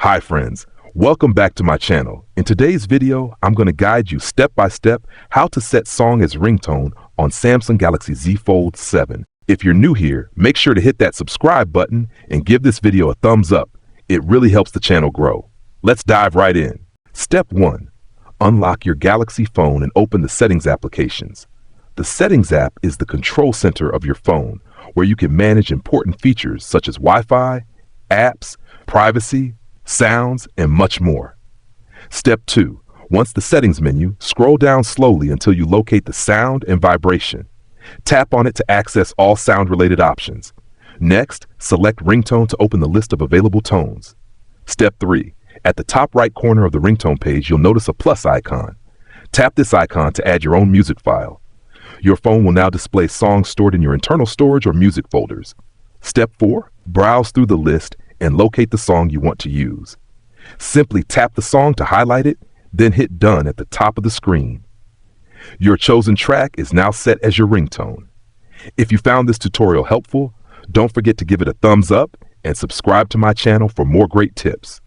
Hi friends, welcome back to my channel. In today's video, I'm going to guide you step by step how to set song as ringtone on Samsung Galaxy Z Fold 7. If you're new here, make sure to hit that subscribe button and give this video a thumbs up. It really helps the channel grow. Let's dive right in. Step 1. Unlock your Galaxy phone and open the Settings applications. The Settings app is the control center of your phone, where you can manage important features such as Wi-Fi, apps, privacy, sounds, and much more. Step 2. Once the settings menu, scroll down slowly until you locate the sound and vibration. Tap on it to access all sound-related options. Next, select ringtone to open the list of available tones. Step 3. At the top right corner of the ringtone page, you'll notice a plus icon. Tap this icon to add your own music file. Your phone will now display songs stored in your internal storage or music folders. Step 4. Browse through the list and locate the song you want to use. Simply tap the song to highlight it, then hit Done at the top of the screen. Your chosen track is now set as your ringtone. If you found this tutorial helpful, don't forget to give it a thumbs up and subscribe to my channel for more great tips.